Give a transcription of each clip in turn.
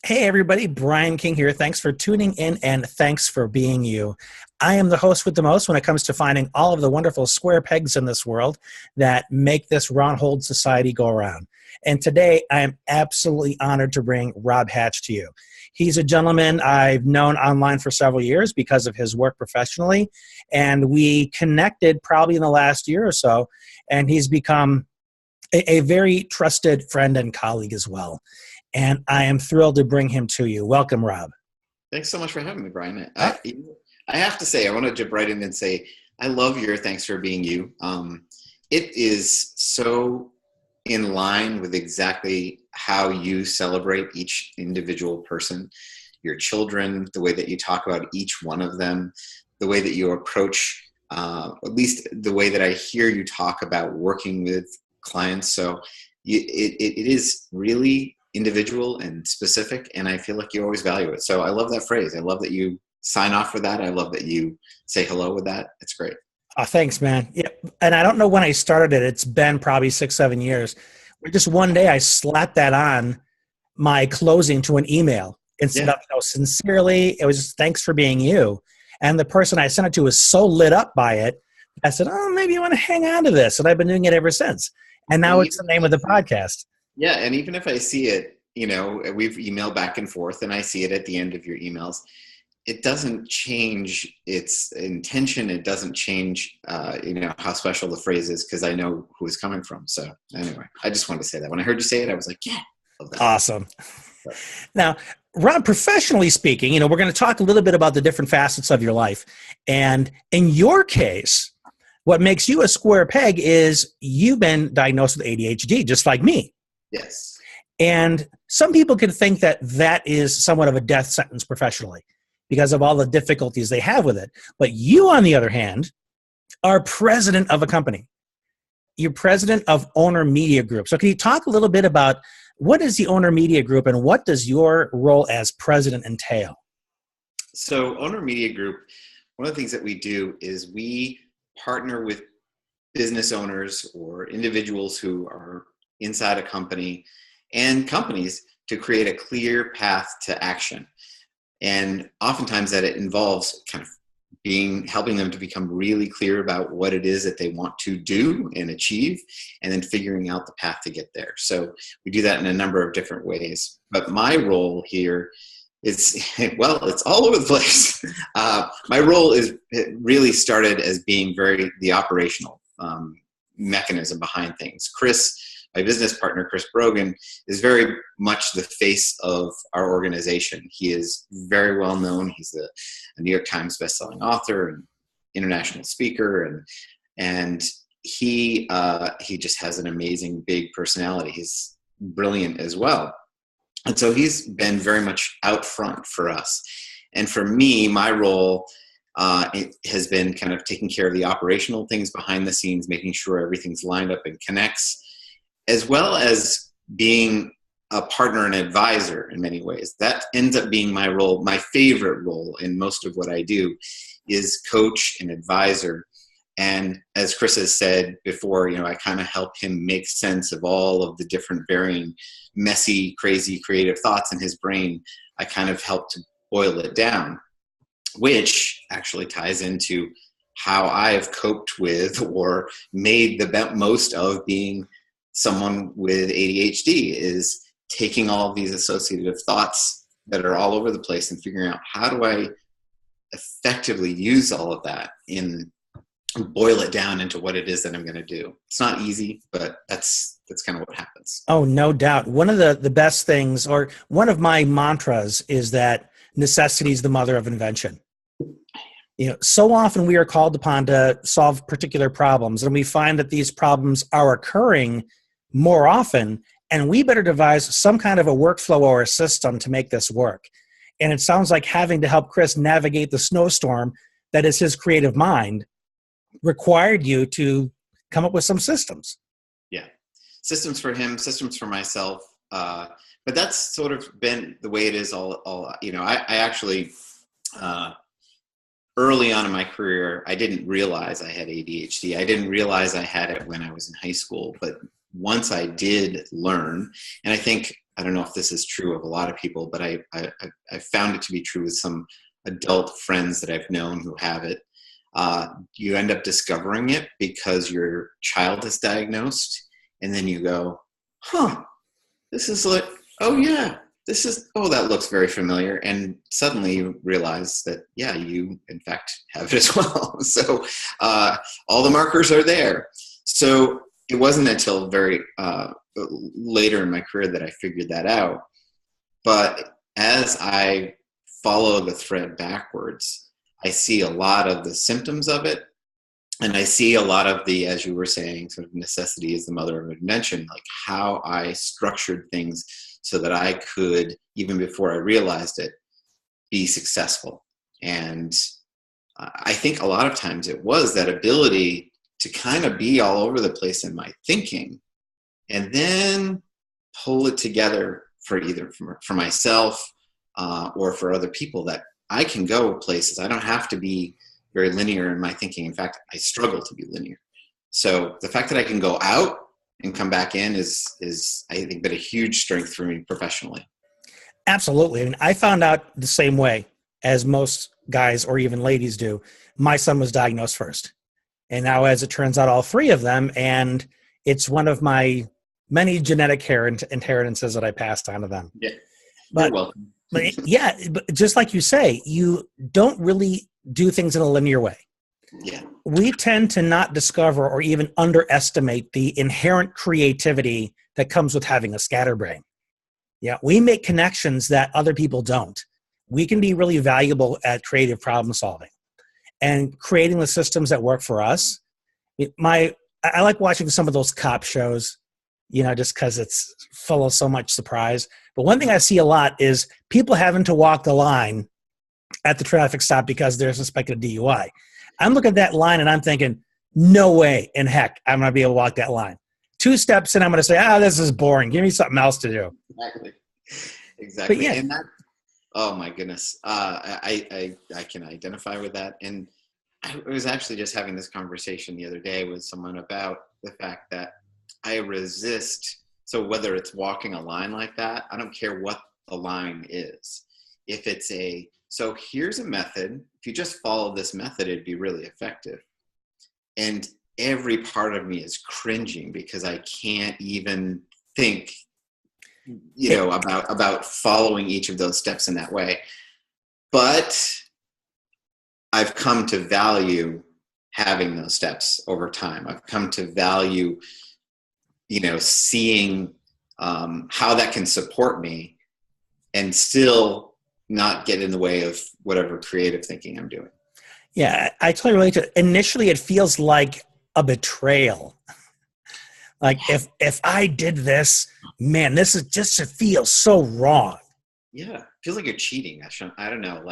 Hey everybody, Brian King here. Thanks for tuning in and thanks for being you. I am the host with the most when it comes to finding all of the wonderful square pegs in this world that make this round hole society go around. And today I am absolutely honored to bring Rob Hatch to you. He's a gentleman I've known online for several years because of his work professionally, and we connected probably in the last year or so, and he's become a very trusted friend and colleague as well. And I am thrilled to bring him to you. Welcome, Rob. Thanks so much for having me, Brian. I have to say, I want to jump right in and say, I love your thanks for being you. It is so in line with exactly how you celebrate each individual person, your children, the way that you talk about each one of them, the way that you approach, at least the way that I hear you talk about working with clients. So it is really individual and specific, and I feel like you always value it. So I love that phrase. I love that you sign off with that. I love that you say hello with that. It's great. Oh, thanks, man. Yeah, and I don't know when I started it. It's been probably 6-7 years. Just one day I slapped that on my closing to an email instead of sincerely. It was just, thanks for being you. And the person I sent it to was so lit up by it. I said, oh, maybe you want to hang on to this. And I've been doing it ever since. And now it's the name of the podcast. Yeah, and even if I see it, we've emailed back and forth, and I see it at the end of your emails, it doesn't change its intention. It doesn't change, how special the phrase is, because I know who it's coming from. So anyway, I just wanted to say that. When I heard you say it, I was like, yeah. Love that. Awesome. Now, Rob, professionally speaking, we're going to talk a little bit about the different facets of your life. And in your case, what makes you a square peg is you've been diagnosed with ADHD, just like me. Yes. And some people can think that that is somewhat of a death sentence professionally because of all the difficulties they have with it. But you, on the other hand, are president of a company. You're president of Owner Media Group. So can you talk a little bit about what is the Owner Media Group and what does your role as president entail? So Owner Media Group, one of the things that we do is we partner with business owners or individuals who are inside a company and companies to create a clear path to action. And oftentimes that it involves kind of helping them to become really clear about what it is that they want to do and achieve, and then figuring out the path to get there. So we do that in a number of different ways. But my role here is, it's all over the place. My role it really started as being the operational mechanism behind things. Chris, my business partner, Chris Brogan, is very much the face of our organization. He is very well known. He's a New York Times bestselling author and international speaker, and he just has an amazing big personality. He's brilliant as well. And so he's been very much out front for us. And for me, my role it has been kind of taking care of the operational things behind the scenes, making sure everything's lined up and connects, as well as being a partner and advisor in many ways. That ends up being my role. My favorite role in most of what I do is coach and advisor. And as Chris has said before, I kind of help him make sense of all of the different varying, messy, crazy, creative thoughts in his brain. I kind of help to boil it down, which actually ties into how I've coped with or made the most of being someone with ADHD, is taking all of these associative thoughts that are all over the place and figuring out how do I effectively use all of that and boil it down into what it is that I'm going to do. It's not easy, but that's kind of what happens. Oh, no doubt. One of the best things, or one of my mantras, is that necessity is the mother of invention. So often we are called upon to solve particular problems, and we find that these problems are occurring more often, and we better devise some kind of a workflow or a system to make this work. And it sounds like having to help Chris navigate the snowstorm that is his creative mind required you to come up with some systems. Yeah. Systems for him, systems for myself. But that's sort of been the way it is I actually, early on in my career, I didn't realize I had ADHD. I didn't realize I had it when I was in high school, but once I did learn, and I think I don't know if this is true of a lot of people, but I found it to be true with some adult friends that I've known who have it. You end up discovering it because your child is diagnosed, and then you go, huh, this is like, oh yeah, that looks very familiar. And suddenly you realize that, yeah, you in fact have it as well. So all the markers are there. So it wasn't until very later in my career that I figured that out. But as I follow the thread backwards, I see a lot of the symptoms of it. And I see a lot of the, as you were saying, sort of necessity is the mother of invention, like how I structured things so that I could, even before I realized it, be successful. And I think a lot of times it was that ability to kind of be all over the place in my thinking and then pull it together for either for myself or for other people, that I can go places. I don't have to be very linear in my thinking. In fact, I struggle to be linear. So the fact that I can go out and come back in is I think, been a huge strength for me professionally. Absolutely. I mean, I found out the same way as most guys or even ladies do. My son was diagnosed first. And now, as it turns out, all three of them, and it's one of my many genetic inheritances that I passed on to them. Yeah, but, you're welcome. but just like you say, you don't really do things in a linear way. Yeah. We tend to not discover or even underestimate the inherent creativity that comes with having a scatterbrain. Yeah, we make connections that other people don't. We can be really valuable at creative problem solving and creating the systems that work for us. I like watching some of those cop shows, just because it's full of so much surprise. But one thing I see a lot is people having to walk the line at the traffic stop because they're suspected of DUI. I'm looking at that line and I'm thinking, no way in heck I'm going to be able to walk that line. 2 steps in, I'm going to say, this is boring. Give me something else to do. Exactly. But yeah. And that, oh my goodness. I can identify with that. And I was actually just having this conversation the other day with someone about the fact that I resist. So whether it's walking a line like that, I don't care what the line is. If it's so here's a method. If you just follow this method, it'd be really effective. And every part of me is cringing because I can't even think, about following each of those steps in that way. But I've come to value having those steps over time. I've come to value, seeing how that can support me and still not get in the way of whatever creative thinking I'm doing. Yeah, I totally relate to it. Initially, it feels like a betrayal. Like if I did this, man, this is just, it feels so wrong. Yeah, it feels like you're cheating. I don't know.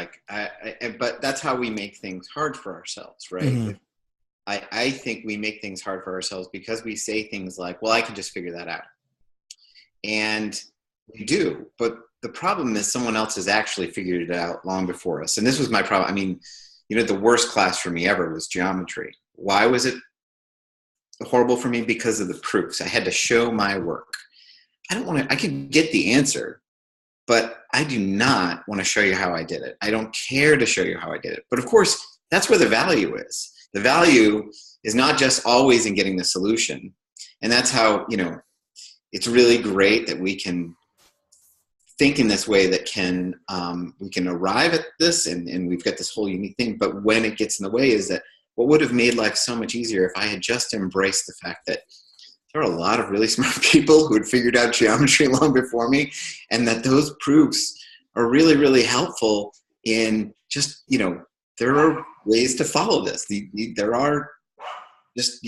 But that's how we make things hard for ourselves, right? Mm-hmm. I think we make things hard for ourselves because we say things like, well, I can just figure that out. And we do, but the problem is someone else has actually figured it out long before us. And this was my problem. I mean, the worst class for me ever was geometry. Why was it horrible for me? Because of the proofs. I had to show my work. I can get the answer, but I do not want to show you how I did it. I don't care to show you how I did it. But of course, that's where the value is. The value is not just always in getting the solution. And that's how, it's really great that we can think in this way that we can arrive at this and we've got this whole unique thing. But when it gets in the way is that what would have made life so much easier if I had just embraced the fact that there are a lot of really smart people who had figured out geometry long before me, and that those proofs are really, really helpful in just, there are ways to follow this. There are just,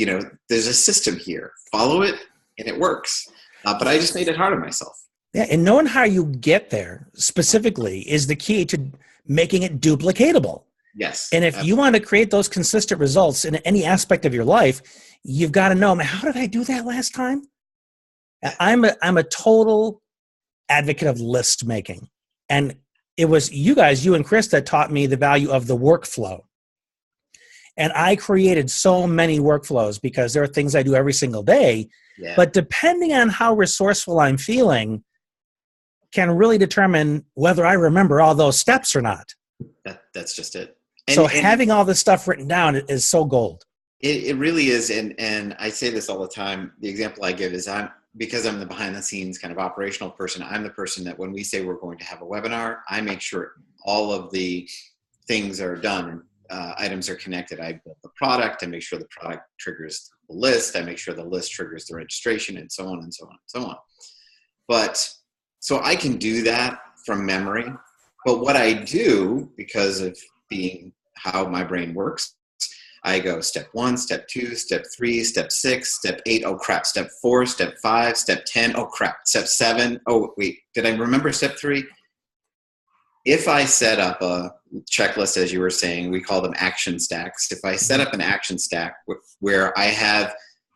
there's a system here. Follow it and it works. But I just made it hard on myself. Yeah, and knowing how you get there specifically is the key to making it duplicatable. Yes. And if you want to create those consistent results in any aspect of your life, you've got to know, how did I do that last time? I'm a total advocate of list making. And it was you and Chris, that taught me the value of the workflow. And I created so many workflows because there are things I do every single day. Yeah. But depending on how resourceful I'm feeling, can really determine whether I remember all those steps or not. That's just it. So having all this stuff written down is so gold. It really is. And I say this all the time. The example I give is because I'm the behind the scenes kind of operational person, I'm the person that when we say we're going to have a webinar, I make sure all of the things are done. Items are connected. I build the product. I make sure the product triggers the list. I make sure the list triggers the registration, and so on and so on and so on. But so I can do that from memory. But what I do, because of being how my brain works, I go step 1, step 2, step 3, step 6, step 8. Oh crap. Step 4, step 5, step 10. Oh crap. Step 7. Oh wait, did I remember step 3? If I set up a checklist, as you were saying, we call them action stacks. If I set up an action stack where I have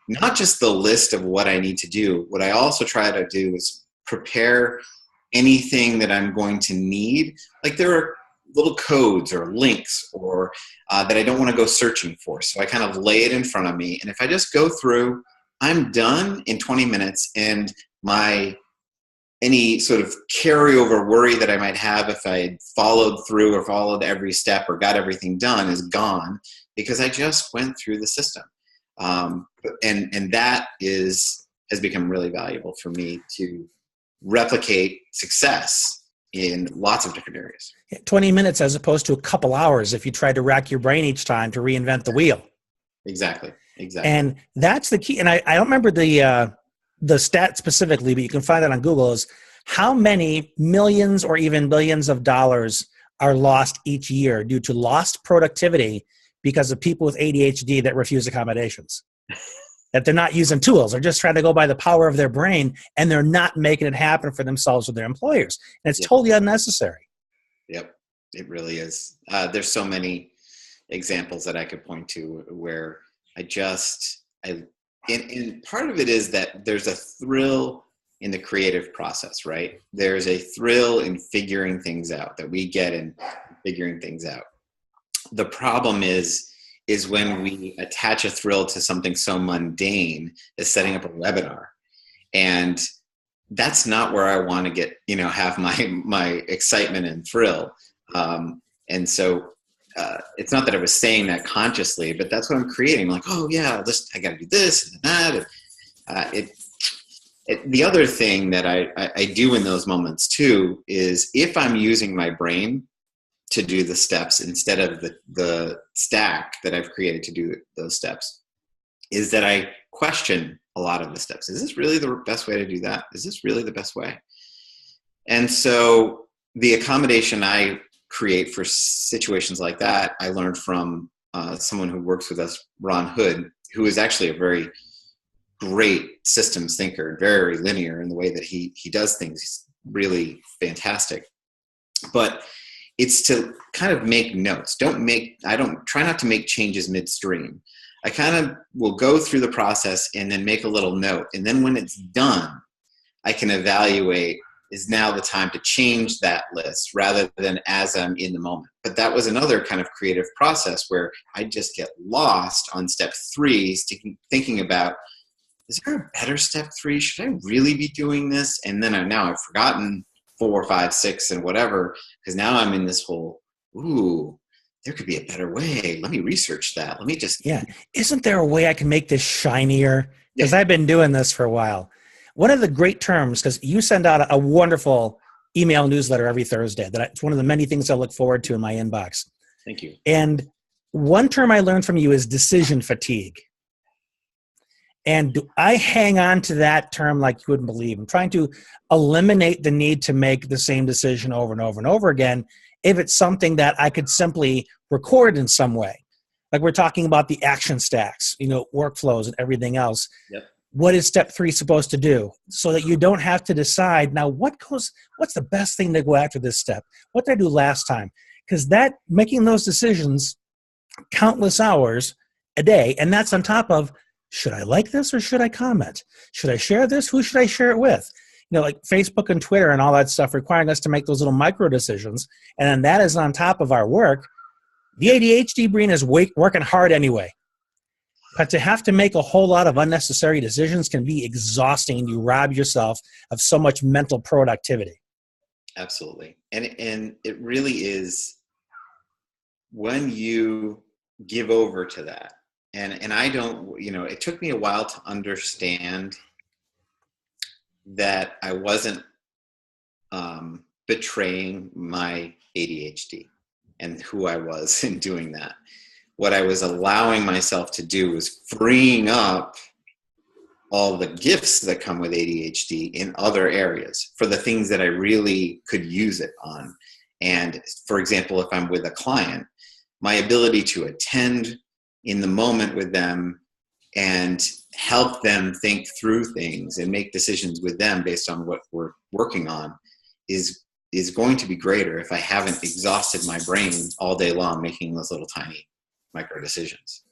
not just the list of what I need to do, what I also try to do is prepare anything that I'm going to need. Like there are little codes or links or that I don't want to go searching for. So I kind of lay it in front of me. And if I just go through, I'm done in 20 minutes, and any sort of carryover worry that I might have if I had followed through or followed every step or got everything done is gone, because I just went through the system. And that has become really valuable for me to replicate success in lots of different areas. 20 minutes as opposed to a couple hours if you tried to rack your brain each time to reinvent the wheel. Exactly. And that's the key. And I don't remember the stat specifically, but you can find it on Google, is how many millions or even billions of dollars are lost each year due to lost productivity because of people with ADHD that refuse accommodations. That they're not using tools. They're just trying to go by the power of their brain, and they're not making it happen for themselves or their employers. And it's totally unnecessary. Yep, it really is. There's so many examples that I could point to where and part of it is that there's a thrill in the creative process, right? There's a thrill in figuring things out that we get in figuring things out. The problem is when we attach a thrill to something so mundane as setting up a webinar. And that's not where I want to get, have my excitement and thrill. And so it's not that I was saying that consciously, but that's what I'm creating. Like, oh yeah, I got to do this and that. The other thing that I do in those moments too is if I'm using my brain to do the steps instead of the stack that I've created to do those steps, is that I question a lot of the steps. Is this really the best way to do that? Is this really the best way? And so the accommodation I create for situations like that, I learned from someone who works with us, Ron Hood, who is actually a very great systems thinker, very linear in the way that he does things. He's really fantastic. But it's to kind of make notes. I don't try not to make changes midstream. I kind of will go through the process and then make a little note. And then when it's done, I can evaluate, is now the time to change that list rather than as I'm in the moment. But that was another kind of creative process where I just get lost on step 3, thinking about, is there a better step 3? Should I really be doing this? And then I've forgotten 4, 5, 6, and whatever, because now I'm in this whole, there could be a better way. Let me research that. Let me just... Yeah. Isn't there a way I can make this shinier? Because I've been doing this for a while. One of the great terms, because you send out a wonderful email newsletter every Thursday. It's one of the many things I look forward to in my inbox. Thank you. And one term I learned from you is decision fatigue. And I hang on to that term like you wouldn't believe. I'm trying to eliminate the need to make the same decision over and over and over again if it's something that I could simply record in some way. Like we're talking about the action stacks, workflows and everything else. Yep. What is step 3 supposed to do? So that you don't have to decide, now what's the best thing to go after this step? What did I do last time? Because making those decisions countless hours a day, and that's on top of, should I like this or should I comment? Should I share this? Who should I share it with? Like Facebook and Twitter and all that stuff requiring us to make those little micro decisions. And then that is on top of our work. The ADHD brain is working hard anyway. But to have to make a whole lot of unnecessary decisions can be exhausting, and you rob yourself of so much mental productivity. Absolutely. And it really is when you give over to that. And I don't, it took me a while to understand that I wasn't betraying my ADHD and who I was in doing that. What I was allowing myself to do was freeing up all the gifts that come with ADHD in other areas for the things that I really could use it on. And for example, if I'm with a client, my ability to attend in the moment with them and help them think through things and make decisions with them based on what we're working on is going to be greater if I haven't exhausted my brain all day long making those little tiny micro decisions.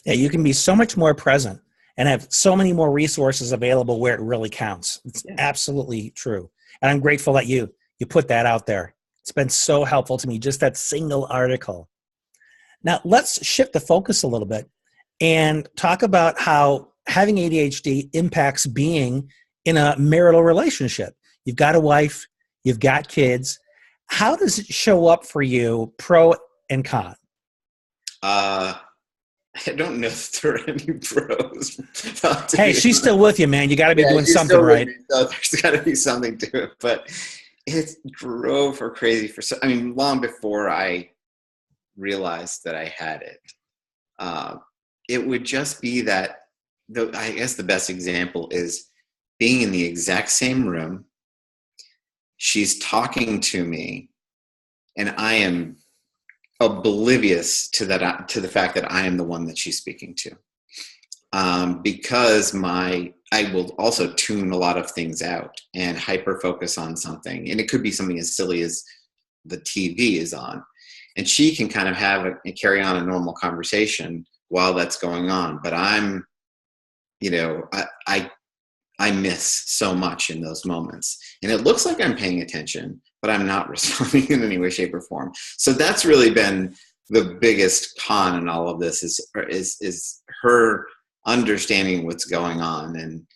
Yeah, you can be so much more present and have so many more resources available where it really counts. It's absolutely true. And I'm grateful that you put that out there. It's been so helpful to me, just that single article. Now, let's shift the focus a little bit and talk about how having ADHD impacts being in a marital relationship. You've got a wife, you've got kids. How does it show up for you, pro and con? I don't know if there are any pros. Hey, she's still with you, man. You got to be doing something right. So there's got to be something to it. But it drove her crazy long before I realized that I had it. It would just be that, I guess the best example is being in the exact same room. She's talking to me, and I am oblivious to the fact that I am the one that she's speaking to, because I will also tune a lot of things out and hyper focus on something, and it could be something as silly as the TV is on, and she can kind of carry on a normal conversation while that's going on, but I'm, I miss so much in those moments, and it looks like I'm paying attention, but I'm not responding in any way, shape, or form. So that's really been the biggest con in all of this is her understanding what's going on and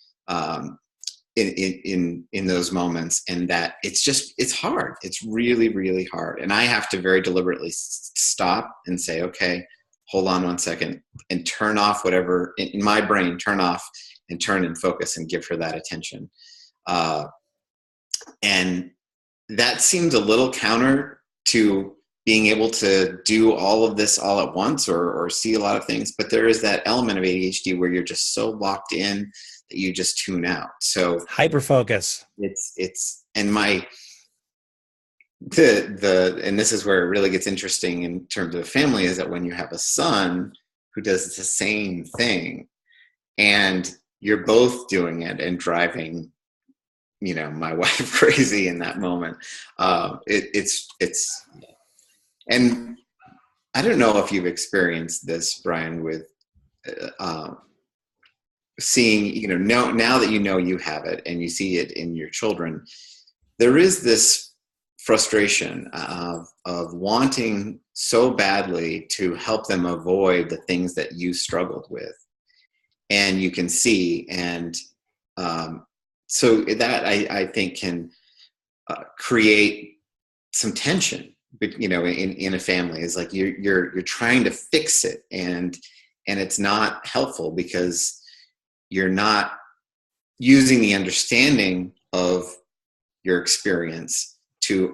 in those moments, and that it's hard. It's really, really hard, and I have to very deliberately stop and say, okay, hold on one second, and turn off whatever in my brain, turn off and turn and focus and give her that attention. And that seems a little counter to being able to do all of this all at once or see a lot of things. But there is that element of ADHD where you're just so locked in that you just tune out. So hyper focus. And and this is where it really gets interesting in terms of family, is that when you have a son who does the same thing and you're both doing it and driving, my wife crazy in that moment. And I don't know if you've experienced this, Brian, with seeing, now that you have it and you see it in your children, there is this frustration of wanting so badly to help them avoid the things that you struggled with. And you can see, and so that I think can create some tension, in a family. Is like you're trying to fix it, and it's not helpful because you're not using the understanding of your experience to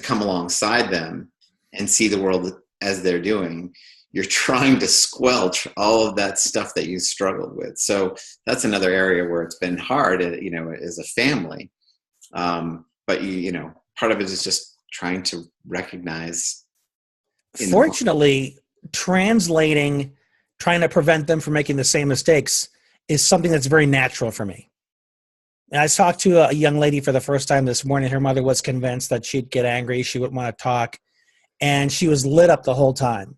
come alongside them and see the world as they're doing. You're trying to squelch all of that stuff that you struggled with. So that's another area where it's been hard, as a family. But part of it is just trying to recognize. Fortunately, trying to prevent them from making the same mistakes is something that's very natural for me. And I talked to a young lady for the first time this morning. Her mother was convinced that she'd get angry. She wouldn't want to talk. And she was lit up the whole time.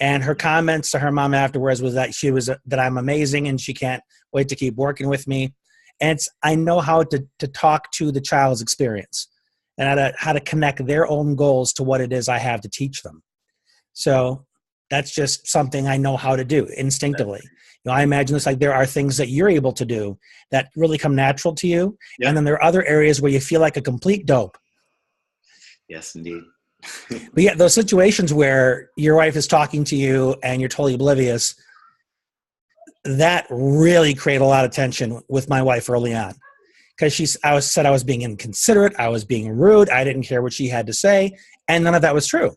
And her comments to her mom afterwards was that that I'm amazing and she can't wait to keep working with me. And I know how to talk to the child's experience and how to connect their own goals to what it is I have to teach them. So that's just something I know how to do instinctively. I imagine it's like there are things that you're able to do that really come natural to you. Yeah. And then there are other areas where you feel like a complete dope. Yes, indeed. But yeah, those situations where your wife is talking to you and you're totally oblivious, that really created a lot of tension with my wife early on. Because I was being inconsiderate, I was being rude, I didn't care what she had to say, and none of that was true.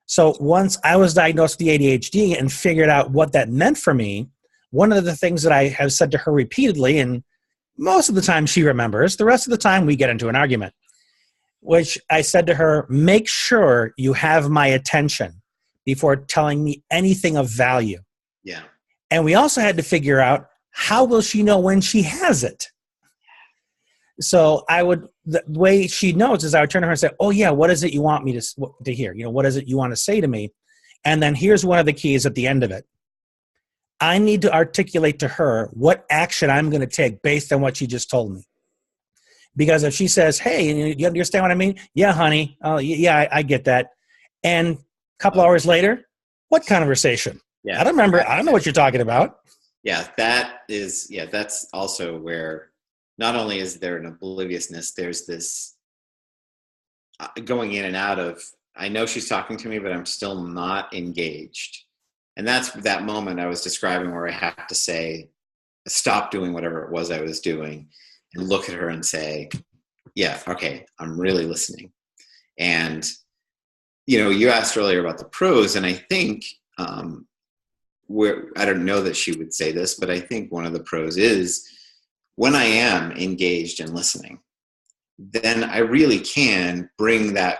So once I was diagnosed with the ADHD and figured out what that meant for me, one of the things that I have said to her repeatedly, and most of the time she remembers, the rest of the time we get into an argument, which I said to her, make sure you have my attention before telling me anything of value. Yeah. And we also had to figure out, how will she know when she has it? So the way she knows is I would turn to her and say, oh yeah, what is it you want me to hear? What is it you want to say to me? And then here's one of the keys at the end of it. I need to articulate to her what action I'm going to take based on what she just told me. Because if she says, hey, you understand what I mean? Yeah, honey. Oh, yeah, I get that. And a couple hours later, what conversation? Yeah. I don't remember. I don't know what you're talking about. Yeah, that's also where not only is there an obliviousness, there's this going in and out of, I know she's talking to me, but I'm still not engaged. And that's that moment I was describing where I have to say, stop doing whatever it was I was doing and look at her and say, yeah, okay, I'm really listening. And, you asked earlier about the pros, and I think I don't know that she would say this, but I think one of the pros is when I am engaged and listening, then I really can bring that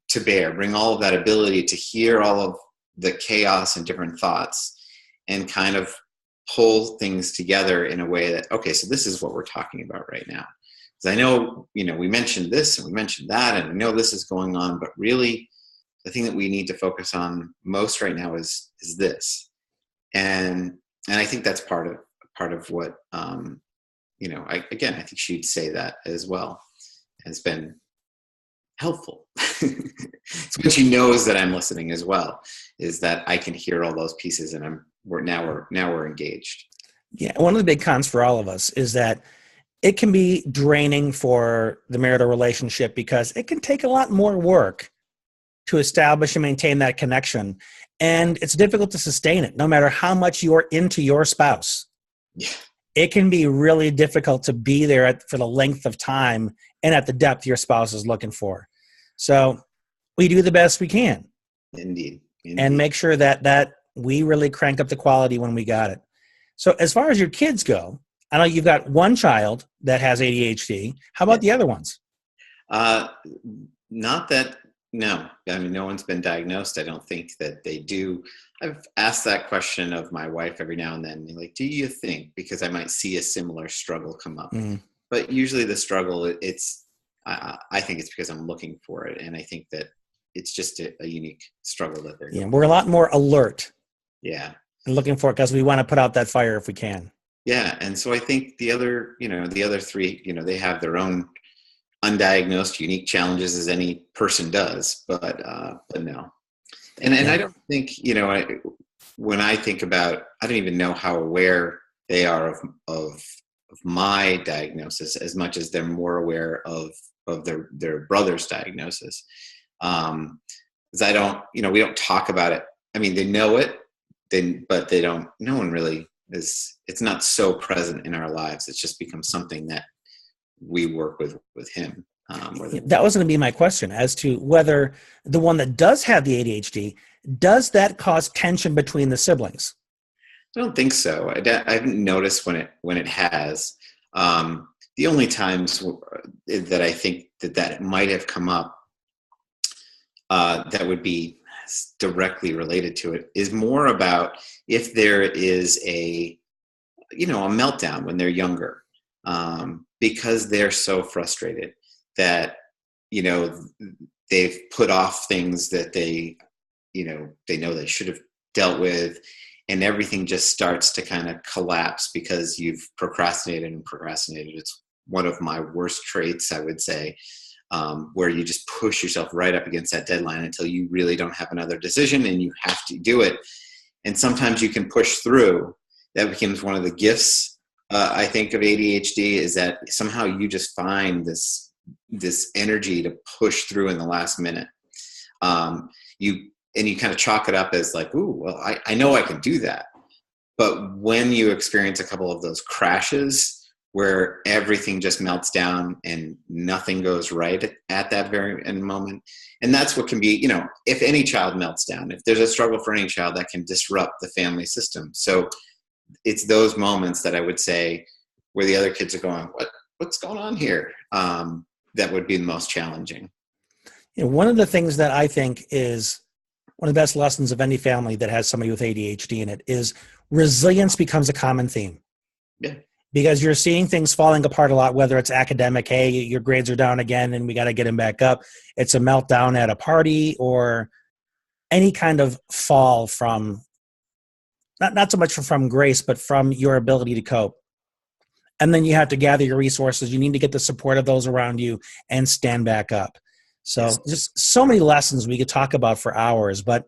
to bear, bring all of that ability to hear all of the chaos and different thoughts and kind of pull things together in a way that, okay, so this is what we're talking about right now. Because I know, we mentioned this and we mentioned that, and I know this is going on, but really the thing that we need to focus on most right now is this. And I think that's part of what, I think she'd say that as well. Has been helpful. It's when she knows that I'm listening as well, is that I can hear all those pieces and we're engaged. Yeah. One of the big cons for all of us is that it can be draining for the marital relationship because it can take a lot more work to establish and maintain that connection. And it's difficult to sustain it, no matter how much you're into your spouse. Yeah. It can be really difficult to be there for the length of time and at the depth your spouse is looking for. So we do the best we can. Indeed. And make sure that we really crank up the quality when we got it. So as far as your kids go, I know you've got one child that has ADHD. How about the other ones? No. I mean, no one's been diagnosed. I don't think that they do. I've asked that question of my wife every now and then. Like, do you think? Because I might see a similar struggle come up. Mm. But usually the struggle, I think it's because I'm looking for it. And I think that it's just a unique struggle that they're we're a lot more alert. Yeah. And looking for it because we want to put out that fire if we can. Yeah. And so I think the other three, they have their own undiagnosed unique challenges as any person does, but no. And I don't think, when I think about, I don't even know how aware they are of my diagnosis as much as they're more aware of their brother's diagnosis. Because I don't, we don't talk about it. I mean, they know it, but they don't, no one really is, it's not so present in our lives. It's just become something that we work with him. That was going to be my question as to whether the one that does have the ADHD, does that cause tension between the siblings? I don't think so. I haven't noticed when it has. The only times that I think that might have come up that would be directly related to it is more about if there is a meltdown when they're younger, because they're so frustrated that, they've put off things that they know they should have dealt with, and everything just starts to kind of collapse because you've procrastinated. It's one of my worst traits, I would say, where you just push yourself right up against that deadline until you really don't have another decision and you have to do it. And sometimes you can push through. That becomes one of the gifts, I think, of ADHD, is that somehow you just find this this energy to push through in the last minute. You kind of chalk it up as like, ooh, well, I know I can do that. But when you experience a couple of those crashes where everything just melts down and nothing goes right at that very end moment, and that's what can be, if any child melts down, if there's a struggle for any child, that can disrupt the family system. So it's those moments that I would say where the other kids are going, what's going on here? That would be the most challenging. One of the things that I think is one of the best lessons of any family that has somebody with ADHD in it is resilience becomes a common theme. Yeah. Because you're seeing things falling apart a lot, whether it's academic, hey, your grades are down again and we got to get them back up. It's a meltdown at a party, or any kind of fall from, not so much from grace, but from your ability to cope. And then you have to gather your resources. You need to get the support of those around you and stand back up. So Yes. Just so many lessons we could talk about for hours. But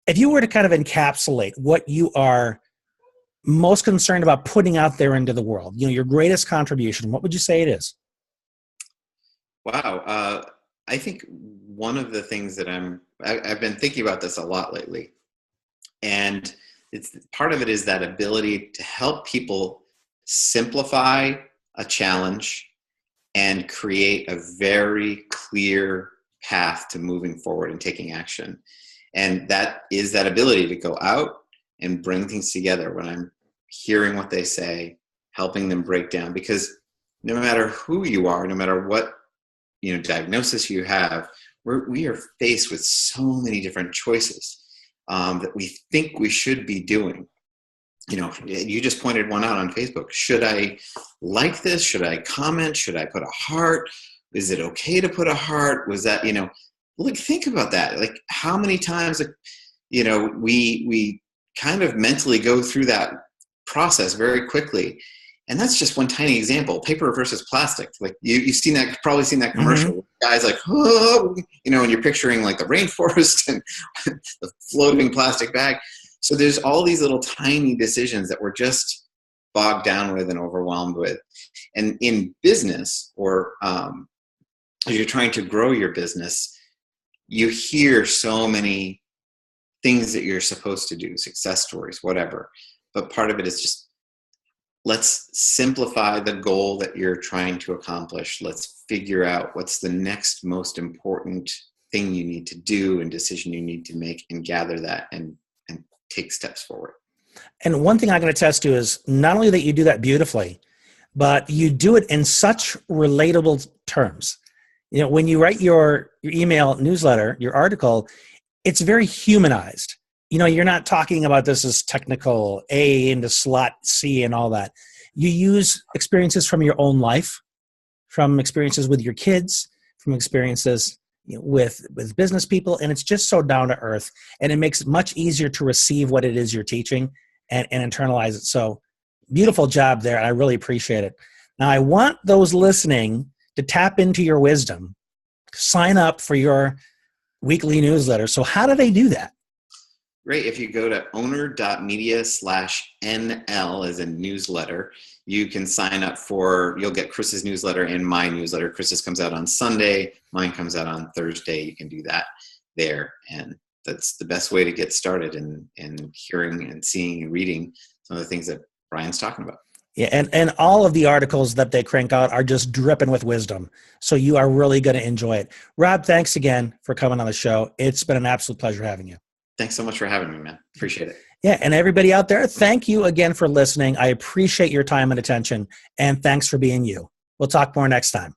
if you were to kind of encapsulate what you are most concerned about putting out there into the world, your greatest contribution, what would you say it is? Wow. I think one of the things that I've been thinking about this a lot lately, and it's part of it is that ability to help people simplify a challenge and create a very clear path to moving forward and taking action. And that is that ability to go out and bring things together when I'm hearing what they say, helping them break down. Because no matter who you are, no matter what diagnosis you have, we are faced with so many different choices that we think we should be doing. You just pointed one out on Facebook. Should I like this? Should I comment? Should I put a heart? Is it okay to put a heart? Was that, think about that. Like, how many times, we kind of mentally go through that process very quickly. And that's just one tiny example. Paper versus plastic. Like you've seen that, probably seen that commercial. Mm-hmm. Guys like, oh, and you're picturing like the rainforest and the floating plastic bag. So there's all these little tiny decisions that we're just bogged down with and overwhelmed with. And in business, or as you're trying to grow your business, you hear so many things that you're supposed to do, success stories, whatever. But part of it is just, let's simplify the goal that you're trying to accomplish. Let's figure out what's the next most important thing you need to do and decision you need to make, and gather that and take steps forward. And one thing I can attest to is not only that you do that beautifully, but you do it in such relatable terms. When you write your email newsletter, your article, it's very humanized. You're not talking about this as technical A into slot C and all that. You use experiences from your own life, from experiences with your kids, from experiences with business people, and it's just so down to earth, and it makes it much easier to receive what it is you're teaching and internalize it. So beautiful job there. I really appreciate it. Now, I want those listening to tap into your wisdom, sign up for your weekly newsletter. So how do they do that? Great. If you go to owner.media/NL as a newsletter, you can sign up you'll get Chris's newsletter and my newsletter. Chris's comes out on Sunday. Mine comes out on Thursday. You can do that there. And that's the best way to get started in hearing and seeing and reading some of the things that Brian's talking about. Yeah, and all of the articles that they crank out are just dripping with wisdom. So you are really going to enjoy it. Rob, thanks again for coming on the show. It's been an absolute pleasure having you. Thanks so much for having me, man. Appreciate it. Yeah, and everybody out there, thank you again for listening. I appreciate your time and attention, and thanks for being you. We'll talk more next time.